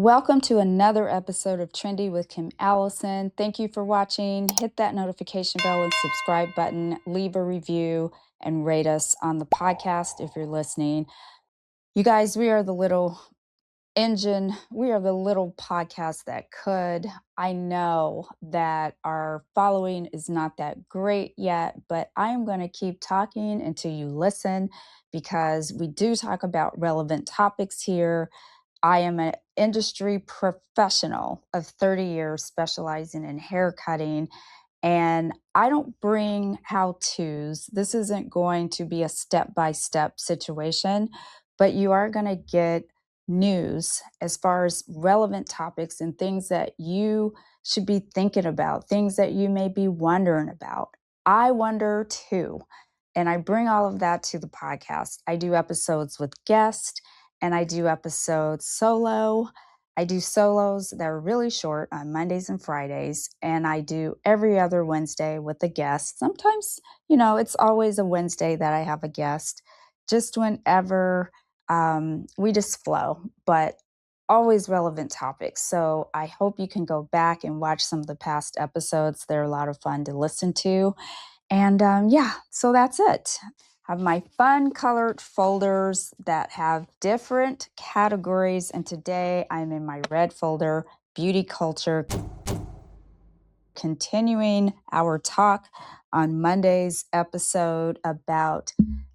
Welcome to another episode of Trendy with Allison. Thank you for watching. Hit that notification bell and subscribe button. Leave a review and rate us on the podcast if you're listening. You guys, we are the little engine. We are the little podcast that could. I know that our following is not that great yet, but I'm going to keep talking until you listen because we do talk about relevant topics here. I am an industry professional of 30 years specializing in hair cutting, and I don't bring how-tos. This isn't going to be a step-by-step situation, but you are going to get news as far as relevant topics and things that you should be thinking about, things that you may be wondering about. I wonder too, and I bring all of that to the podcast. I do episodes with guests, and I do episodes solo. I do solos that are really short on Mondays and Fridays, and I do every other Wednesday with a guest. Sometimes, it's always a Wednesday that I have a guest, just whenever we just flow, but always relevant topics. So I hope you can go back and watch some of the past episodes. They're a lot of fun to listen to. And so that's it. Have my fun colored folders that have different categories. And today I'm in my red folder, beauty culture, continuing our talk on Monday's episode about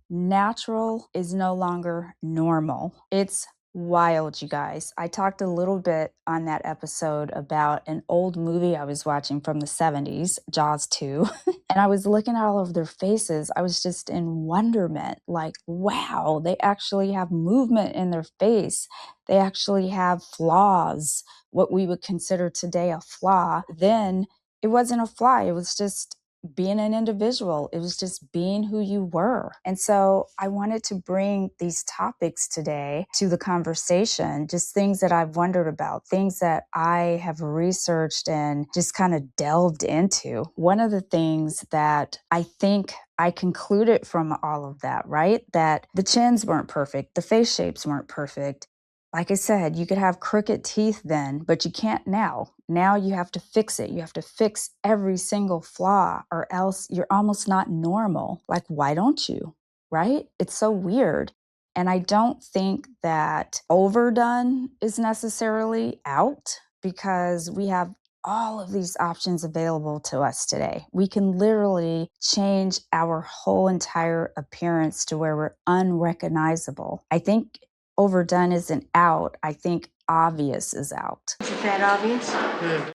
natural is no longer normal. It's wild, you guys. I talked a little bit on that episode about an old movie I was watching from the 70s, Jaws 2. And I was looking at all of their faces. I was just in wonderment, like, wow, they actually have movement in their face. They actually have flaws, what we would consider today a flaw. Then it wasn't a flaw. It was just being an individual. It was just being who you were. And so I wanted to bring these topics today to the conversation, just things that I've wondered about, things that I have researched and just kind of delved into. One of the things that I think I concluded from all of that, right? That the chins weren't perfect. The face shapes weren't perfect. Like I said, you could have crooked teeth then, but you can't now. Now you have to fix it. You have to fix every single flaw or else you're almost not normal. Like, why don't you? Right? It's so weird. And I don't think that overdone is necessarily out because we have all of these options available to us today. We can literally change our whole entire appearance to where we're unrecognizable. I think overdone isn't out. I think obvious is out. Isn't that obvious?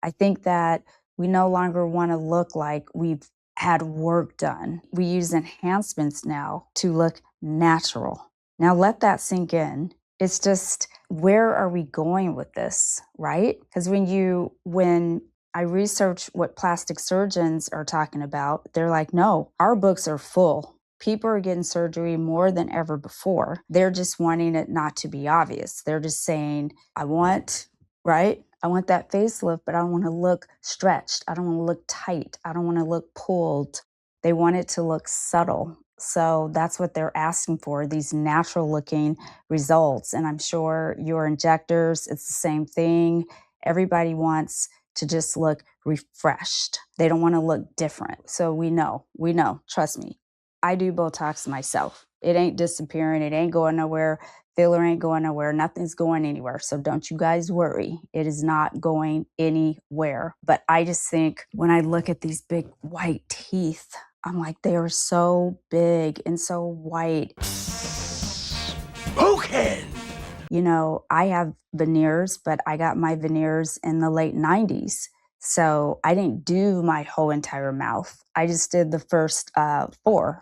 I think that we no longer want to look like we've had work done. We use enhancements now to look natural. Now let that sink in. It's just, where are we going with this, right? Because when I research what plastic surgeons are talking about, they're like, no, our books are full. People are getting surgery more than ever before. They're just wanting it not to be obvious. They're just saying, I want that facelift, but I don't want to look stretched. I don't want to look tight. I don't want to look pulled. They want it to look subtle. So that's what they're asking for, these natural looking results. And I'm sure your injectors, it's the same thing. Everybody wants to just look refreshed. They don't want to look different. So we know, trust me. I do Botox myself. It ain't disappearing. It ain't going nowhere. Filler ain't going nowhere. Nothing's going anywhere. So don't you guys worry. It is not going anywhere. But I just think when I look at these big white teeth, I'm like, they are so big and so white. Spoken! I have veneers, but I got my veneers in the late 90s. So I didn't do my whole entire mouth. I just did the first 4.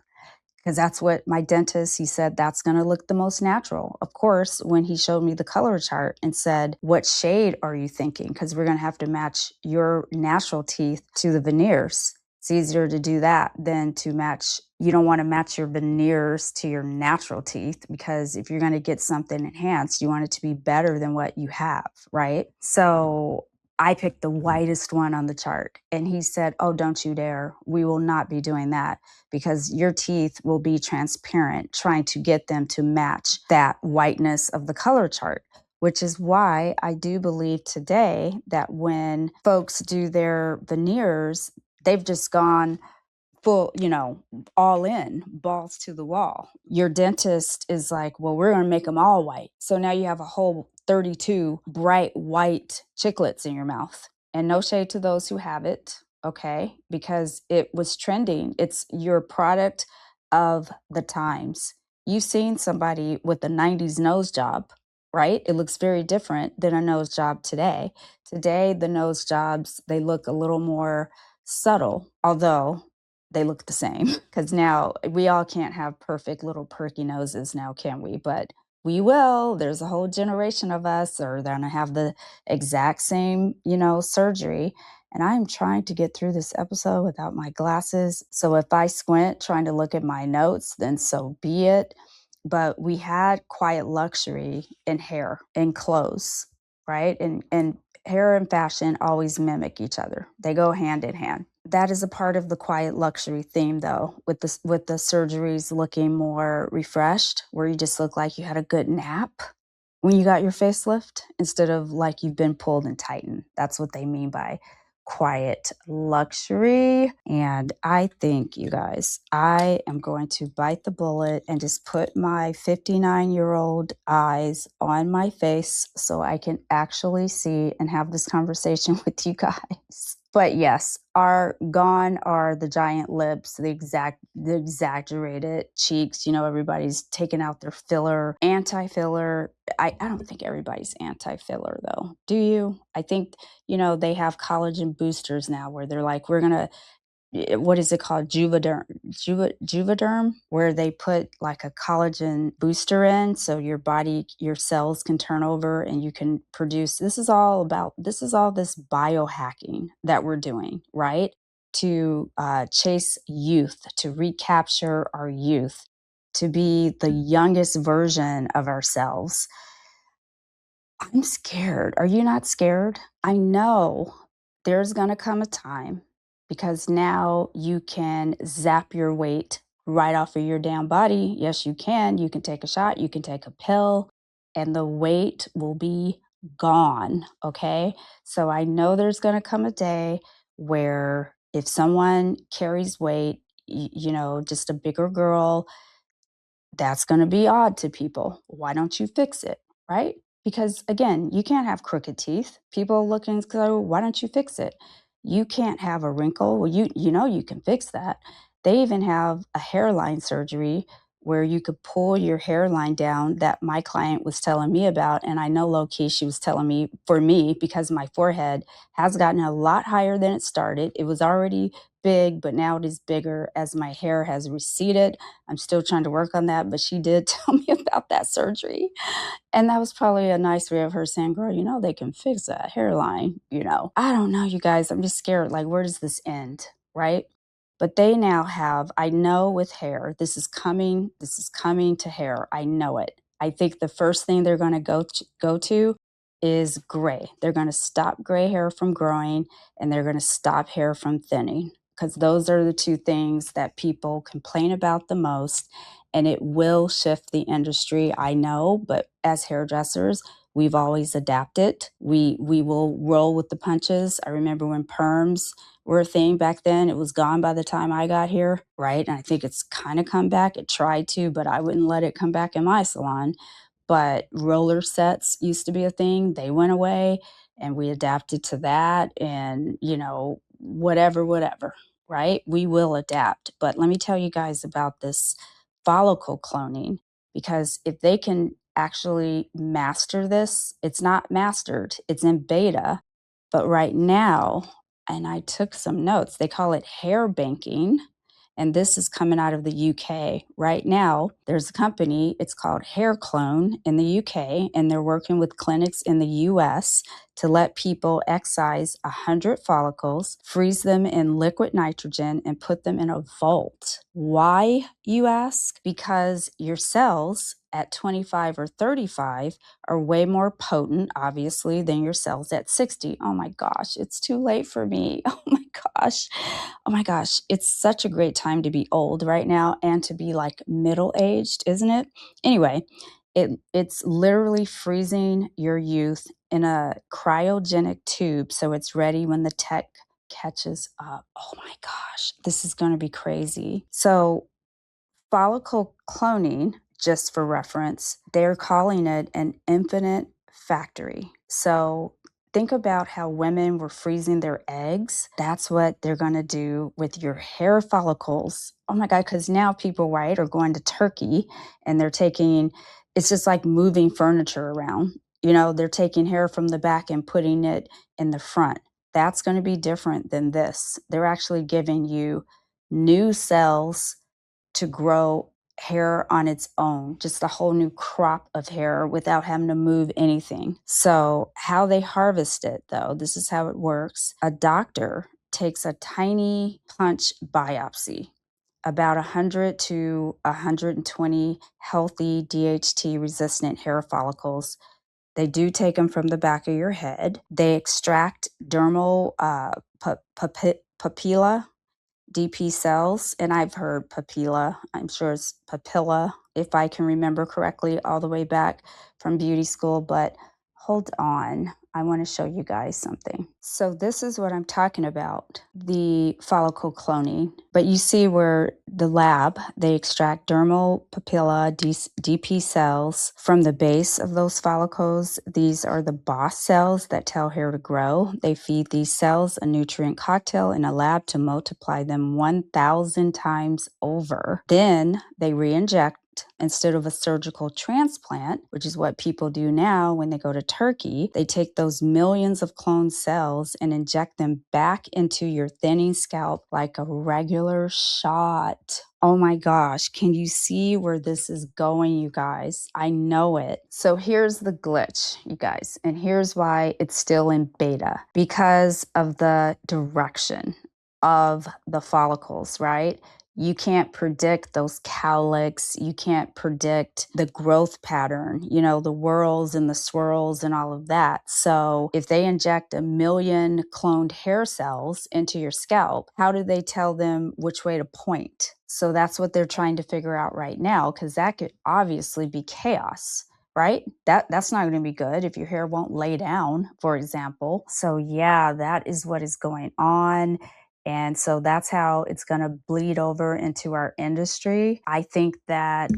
Because that's what my dentist, he said, that's going to look the most natural. Of course, when he showed me the color chart and said, what shade are you thinking? Because we're going to have to match your natural teeth to the veneers. It's easier to do that than to match. You don't want to match your veneers to your natural teeth because if you're going to get something enhanced, you want it to be better than what you have, right? So I picked the whitest one on the chart. And he said, oh, don't you dare. We will not be doing that because your teeth will be transparent, trying to get them to match that whiteness of the color chart. which is why I do believe today that when folks do their veneers, they've just gone full, all in, balls to the wall. Your dentist is like, well, we're going to make them all white. So now you have a whole 32 bright white chiclets in your mouth. And no shade to those who have it, okay? Because it was trending. It's your product of the times. You've seen somebody with a 90s nose job, right? It looks very different than a nose job today. Today, the nose jobs, they look a little more subtle, although they look the same because now we all can't have perfect little perky noses now, can we? But we will. There's a whole generation of us are going to have the exact same, surgery. And I'm trying to get through this episode without my glasses. So if I squint trying to look at my notes, then so be it. But we had quiet luxury in hair and clothes, right? And hair and fashion always mimic each other. They go hand in hand. That is a part of the quiet luxury theme, though, with the surgeries looking more refreshed, where you just look like you had a good nap when you got your facelift instead of like you've been pulled and tightened. That's what they mean by quiet luxury. And I think, you guys, I am going to bite the bullet and just put my 59-year-old eyes on my face so I can actually see and have this conversation with you guys. But yes, gone are the giant lips, the exaggerated cheeks. Everybody's taking out their filler, anti-filler. I don't think everybody's anti-filler though. Do you? I think, they have collagen boosters now where they're like, we're going to, what is it called? Juvederm, where they put like a collagen booster in so your body, your cells can turn over and you can produce. This is all this biohacking that we're doing, right? To chase youth, to recapture our youth, to be the youngest version of ourselves. I'm scared. Are you not scared? I know there's going to come a time because now you can zap your weight right off of your damn body. Yes, you can. You can take a shot, you can take a pill, and the weight will be gone. Okay. So I know there's going to come a day where if someone carries weight, just a bigger girl, that's going to be odd to people. Why don't you fix it? Right? Because again, you can't have crooked teeth. People look and go, why don't you fix it? You can't have a wrinkle. Well, you can fix that. They even have a hairline surgery where you could pull your hairline down that my client was telling me about. And I know low key she was telling me for me because my forehead has gotten a lot higher than it started. It was already big, but now it is bigger as my hair has receded. I'm still trying to work on that, but she did tell me about that surgery. And that was probably a nice way of her saying, girl, they can fix that hairline, I don't know, you guys. I'm just scared. Like, where does this end? Right. But they now have, I know with hair, this is coming to hair. I know it. I think the first thing they're going to go to is gray. They're going to stop gray hair from growing and they're going to stop hair from thinning because those are the two things that people complain about the most. And it will shift the industry, I know, but as hairdressers, we've always adapted. We will roll with the punches. I remember when perms were a thing back then. It was gone by the time I got here, right? And I think it's kind of come back. It tried to, but I wouldn't let it come back in my salon. But roller sets used to be a thing. They went away and we adapted to that and, whatever, right? We will adapt. But let me tell you guys about this follicle cloning because if they can actually master this, it's not mastered, it's in beta. But right now, and I took some notes, they call it hair banking. And this is coming out of the UK. Right now, there's a company, it's called Hair Clone in the UK, and they're working with clinics in the US to let people excise 100 follicles, freeze them in liquid nitrogen, and put them in a vault. Why, you ask? Because your cells at 25 or 35 are way more potent, obviously, than your cells at 60. Oh my gosh, it's too late for me. Oh my gosh. Oh my gosh, it's such a great time to be old right now and to be like middle-aged, isn't it? Anyway, It's literally freezing your youth in a cryogenic tube so it's ready when the tech catches up. Oh my gosh, this is going to be crazy. So follicle cloning, just for reference, they're calling it an infinite factory. So think about how women were freezing their eggs. That's what they're going to do with your hair follicles. Oh my God, because now people, right, are going to Turkey and they're taking, it's just like moving furniture around. They're taking hair from the back and putting it in the front. That's going to be different than this. They're actually giving you new cells to grow hair on its own, just a whole new crop of hair without having to move anything. So, how they harvest it, though, this is how it works. A doctor takes a tiny punch biopsy, about 100 to 120 healthy DHT resistant hair follicles. They do take them from the back of your head. They extract dermal papilla DP cells, and I've heard papilla. I'm sure it's papilla, if I can remember correctly, all the way back from beauty school. But hold on, I want to show you guys something. So this is what I'm talking about, the follicle cloning. But you see where the lab, they extract dermal papilla DP cells from the base of those follicles. These are the boss cells that tell hair to grow. They feed these cells a nutrient cocktail in a lab to multiply them 1,000 times over. Then they re-inject instead of a surgical transplant, which is what people do now when they go to Turkey. They take those millions of cloned cells and inject them back into your thinning scalp like a regular shot. Oh my gosh, can you see where this is going, you guys? I know it. So here's the glitch, you guys, and here's why it's still in beta. Because of the direction of the follicles, right? You can't predict those cowlicks. You can't predict the growth pattern, the whirls and the swirls and all of that. So if they inject 1 million cloned hair cells into your scalp, how do they tell them which way to point? So that's what they're trying to figure out right now, because that could obviously be chaos. Right? That's not going to be good if your hair won't lay down, for example. So yeah, that is what is going on. And so that's how it's going to bleed over into our industry. I think that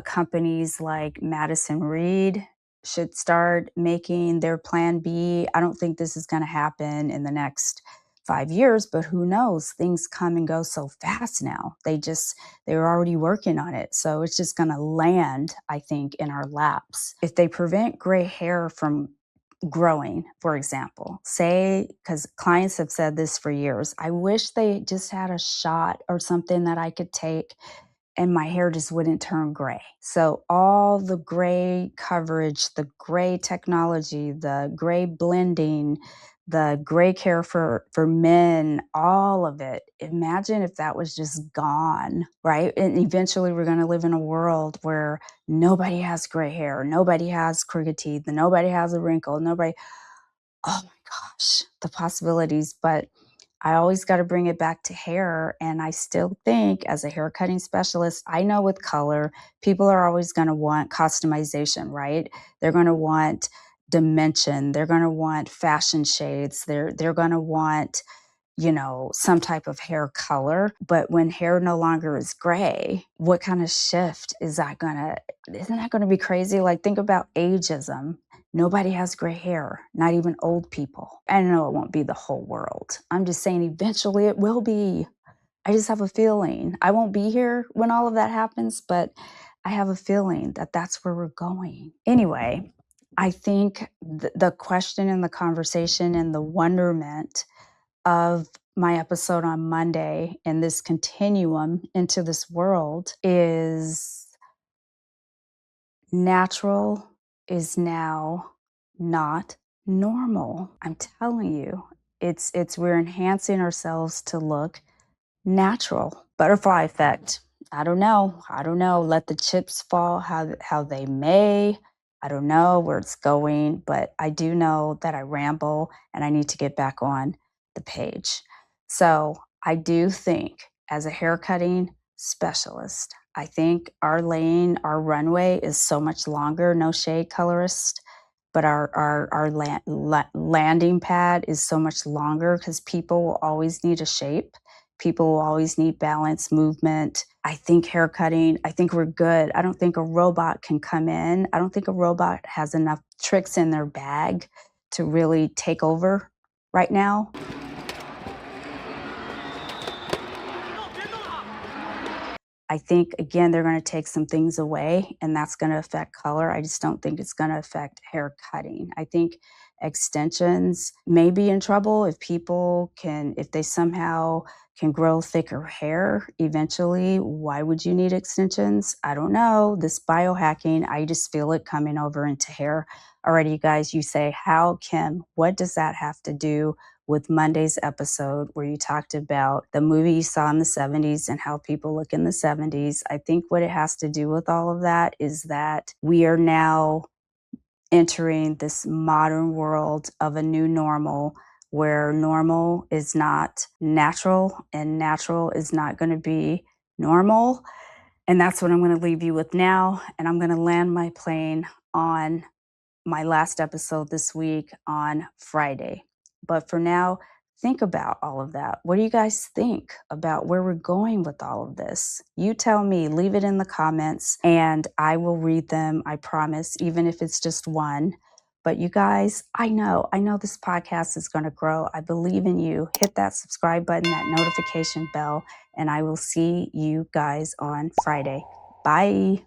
companies like Madison Reed should start making their plan B. I don't think this is going to happen in the next 5 years, but who knows? Things come and go so fast now. They're already working on it. So it's just going to land, I think, in our laps. If they prevent gray hair from growing, for example, say, because clients have said this for years, I wish they just had a shot or something that I could take and my hair just wouldn't turn gray. So all the gray coverage, the gray technology, the gray blending, the gray care for men, all of it. Imagine if that was just gone, right? And eventually we're going to live in a world where nobody has gray hair, nobody has crooked teeth, nobody has a wrinkle, nobody. Oh my gosh, the possibilities. But I always got to bring it back to hair. And I still think, as a hair cutting specialist, I know with color, people are always going to want customization, right? They're going to want dimension. They're going to want fashion shades. They're going to want, some type of hair color. But when hair no longer is gray, what kind of shift isn't that going to be crazy? Like, think about ageism. Nobody has gray hair, not even old people. I know it won't be the whole world. I'm just saying eventually it will be. I just have a feeling. I won't be here when all of that happens, but I have a feeling that that's where we're going. Anyway, I think the question and the conversation and the wonderment of my episode on Monday and this continuum into this world is natural is now not normal. I'm telling you, we're enhancing ourselves to look natural. Butterfly effect. I don't know. Let the chips fall how they may. I don't know where it's going, but I do know that I ramble and I need to get back on the page. So I do think, as a hair cutting specialist, I think our lane, our runway is so much longer. No shade, colorist, but our landing pad is so much longer because people will always need a shape. People will always need balance, movement. I think haircutting, I think we're good. I don't think a robot can come in. I don't think a robot has enough tricks in their bag to really take over right now. I think, again, they're going to take some things away and that's going to affect color. I just don't think it's going to affect hair cutting. I think extensions may be in trouble if people can, if they somehow can grow thicker hair eventually. Why would you need extensions? I don't know. This biohacking, I just feel it coming over into hair. Alrighty, you guys, you say, how, Kim, what does that have to do with Monday's episode where you talked about the movie you saw in the 70s and how people look in the 70s? I think what it has to do with all of that is that we are now entering this modern world of a new normal where normal is not natural and natural is not going to be normal. And that's what I'm going to leave you with now. And I'm going to land my plane on my last episode this week on Friday. But for now, think about all of that. What do you guys think about where we're going with all of this? You tell me, leave it in the comments, and I will read them, I promise, even if it's just one. But you guys, I know this podcast is going to grow. I believe in you. Hit that subscribe button, that notification bell, and I will see you guys on Friday. Bye.